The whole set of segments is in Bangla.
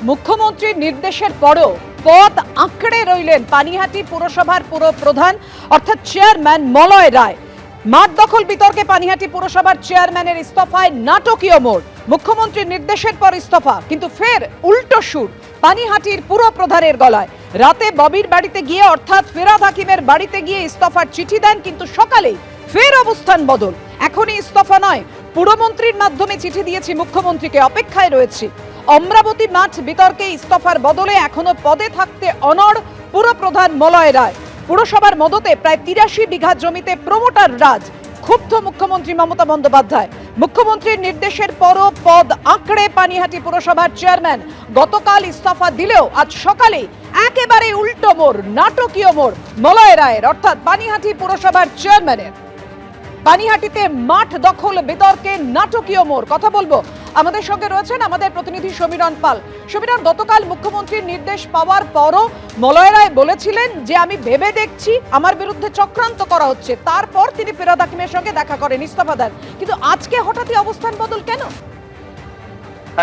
মুখ্যমন্ত্রীর নির্দেশের পরও পদ আঁকড়ে রইলেন পানিহাটি পুরসভার পুরপ্রধান অর্থাৎ চেয়ারম্যান মলয় রায়। মাঠ দখল বিতর্কে পানিহাটি পুরসভার চেয়ারম্যানের ইস্তফায় নাটকীয় মোড়। মুখ্যমন্ত্রীর নির্দেশের পর ইস্তফা, কিন্তু ফের উল্টো সুর পানিহাটির পুরপ্রধানের গলায়। রাতে ববির বাড়িতে গিয়ে অর্থাৎ ফিরহাদ হাকিমের বাড়িতে গিয়ে ইস্তফার চিঠি দেন, কিন্তু সকালেই ফের অবস্থান বদল। এখনই ইস্তফা নয়, পুরমন্ত্রীর মাধ্যমে চিঠি দিয়েছি মুখ্যমন্ত্রীকে, অপেক্ষায় রয়েছি। অমরাবতী মাঠ বিতর্কে ইস্তফার বদলে এখনো পদে থাকতে অনড় পুরপ্রধান মলয় রায়। পুরসভার মদতে প্রায় ৮৩ বিঘা জমিতে প্রমোটার রাজ। ক্ষুব্ধ মুখ্যমন্ত্রী মমতা বন্দ্যোপাধ্যায়। মুখ্যমন্ত্রীর নির্দেশের পরও পদ আঁকড়ে পানিহাটি পুরসভার চেয়ারম্যান। গতকাল ইস্তফা দিলেও আজ সকালে একেবারে উল্টো মোড়, নাটকীয় মোড় মলয় রায়ের অর্থাৎ পানিহাটি পুরসভার চেয়ারম্যানের। পানিহাটিতে মাঠ দখল বিতর্কে নাটকীয় মোড়। কথা বলবো, আমাদের সঙ্গে রয়েছেন আমাদের প্রতিনিধি সমীরণ পাল। সমীরণ, গতকাল মুখ্যমন্ত্রীর নির্দেশ পাওয়ার পরও মলয় রায় বলেছিলেন যে আমি ভেবে দেখছি, আমার বিরুদ্ধে চক্রান্ত করা হচ্ছে। তারপর তিনি ফিরহাদ হাকিমের সঙ্গে দেখা করেন, ইস্তফা দেন, কিন্তু আজকে হঠাৎই অবস্থান বদল কেন?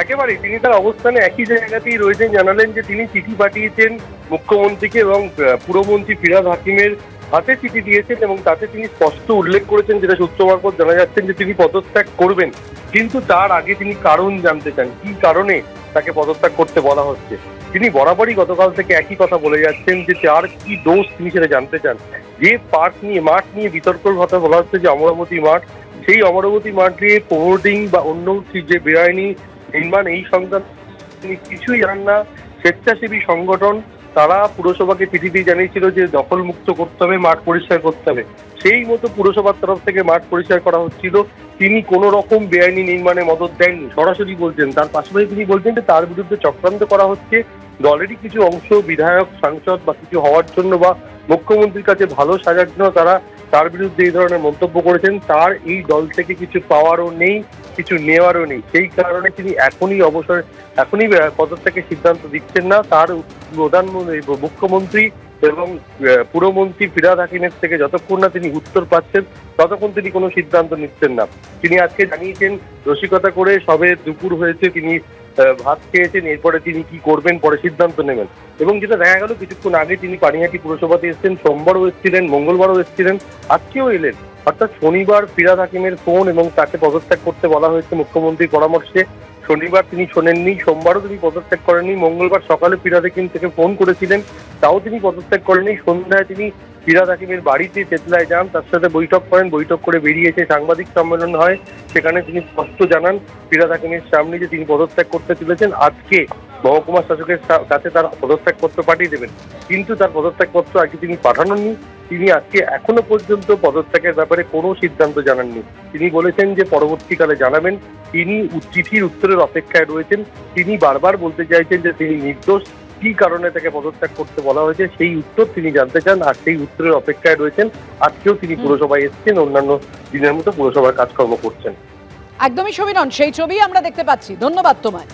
একেবারে তিনি তার অবস্থানে একই জায়গাতেই রয়েছেন। জানালেন যে তিনি চিঠি পাঠিয়েছেন মুখ্যমন্ত্রীকে এবং পুরমন্ত্রী ফিরহাদ হাকিমের হাতে চিঠি দিয়েছেন এবং তাতে তিনি স্পষ্ট উল্লেখ করেছেন, যেটা সূত্র মারফত জানা যাচ্ছেন যে তিনি পদত্যাগ করবেন, কিন্তু তার আগে তিনি কারণ জানতে চান, কি কারণে তাকে পদত্যাগ করতে বলা হচ্ছে। তিনি বরাবরই গতকাল থেকে একই কথা বলে যাচ্ছেন যে তার কি দোষ তিনি সেটা জানতে চান। যে মাঠ নিয়ে বিতর্কের কথা বলা হচ্ছে যে অমরাবতী মাঠ, সেই অমরাবতী মাঠ নিয়ে প্রমোটিং বা অন্য যে বেআইনি নির্মাণ, এই সংক্রান্ত তিনি কিছুই জানেন না। স্বেচ্ছাসেবী সংগঠন তারা পুরসভাকে চিঠি দিয়ে জানিয়েছিল যে দখল মুক্ত করতে হবে, মাঠ পরিষ্কার করতে হবে। সেই মতো পুরসভার তরফ থেকে মাঠ পরিষ্কার করা হচ্ছিল। তিনি কোনো রকম বেআইনি নির্মাণে মদত দেননি, সরাসরি বলছেন। তার পাশাপাশি তিনি বলছেন যে তার বিরুদ্ধে চক্রান্ত করা হচ্ছে। দলেরই কিছু অংশ বিধায়ক, সাংসদ বা কিছু হওয়ার জন্য বা মুখ্যমন্ত্রীর কাছে ভালো সাজার জন্য তারা তার বিরুদ্ধে এই ধরনের মন্তব্য করেছেন। তার এই দল থেকে কিছু পাওয়ারও নেই, কিছু নেওয়ারও নেই। সেই কারণে তিনি এখনই পদত্যাগের সিদ্ধান্ত দিচ্ছেন না। তার মুখ্যমন্ত্রী এবং পুরমন্ত্রী ফিরহাদ হাকিমের থেকে যতক্ষণ না তিনি উত্তর পাচ্ছেন ততক্ষণ তিনি কোনো সিদ্ধান্ত নিচ্ছেন না। তিনি আজকে জানিয়েছেন রসিকতা করে সবে দুপুর হয়েছে, তিনি ভাত খেয়েছেন, এরপরে তিনি কি করবেন পরে সিদ্ধান্ত নেবেন। এবং যেটা দেখা গেল কিছুক্ষণ আগে তিনি পানিহাটি পুরসভাতে এসেছেন, সোমবারও এসেছিলেন, মঙ্গলবারও এসেছিলেন, আজকেও এলেন। অর্থাৎ শনিবার ফিরহাদ হাকিমের ফোন এবং তাকে পদত্যাগ করতে বলা হয়েছে মুখ্যমন্ত্রীর পরামর্শে। শনিবার তিনি শোনেননি, সোমবারও তিনি পদত্যাগ করেননি, মঙ্গলবার সকালে ফিরহাদ হাকিম থেকে ফোন করেছিলেন, তাও তিনি পদত্যাগ করেননি। সন্ধ্যায় তিনি ফিরহাদ হাকিমের বাড়িতে তেতলায় যান, তার সাথে বৈঠক করেন, বৈঠক করে বেরিয়ে এসে সাংবাদিক সম্মেলন হয়। সেখানে তিনি স্পষ্ট জানান ফিরহাদ হাকিমের সামনে যে তিনি পদত্যাগ করতে চলেছেন। আজকে মহকুমা শাসকের কাছে তার পদত্যাগপত্র পাঠিয়ে দেবেন, কিন্তু তার পদত্যাগপত্র আজকে তিনি পাঠাননি। তিনি আজকে এখনো পর্যন্ত পদত্যাগের ব্যাপারে কোনো সিদ্ধান্ত জানাননি। তিনি বলেছেন যে পরবর্তীকালে জানাবেন। তিনি চিঠির উত্তরের অপেক্ষায় রয়েছেন। তিনি বারবার বলতে চাইছেন যে তিনি নির্দোষ, কি কারণে তাকে পদত্যাগ করতে বলা হয়েছে সেই উত্তর তিনি জানতে চান, আর সেই উত্তরের অপেক্ষায় রয়েছেন। আজকেও তিনি পুরসভায় এসেছেন, অন্যান্য দিনের মতো পুরসভার কাজকর্ম করছেন। একদমই সমীরণ, সেই ছবি আমরা দেখতে পাচ্ছি। ধন্যবাদ তোমায়।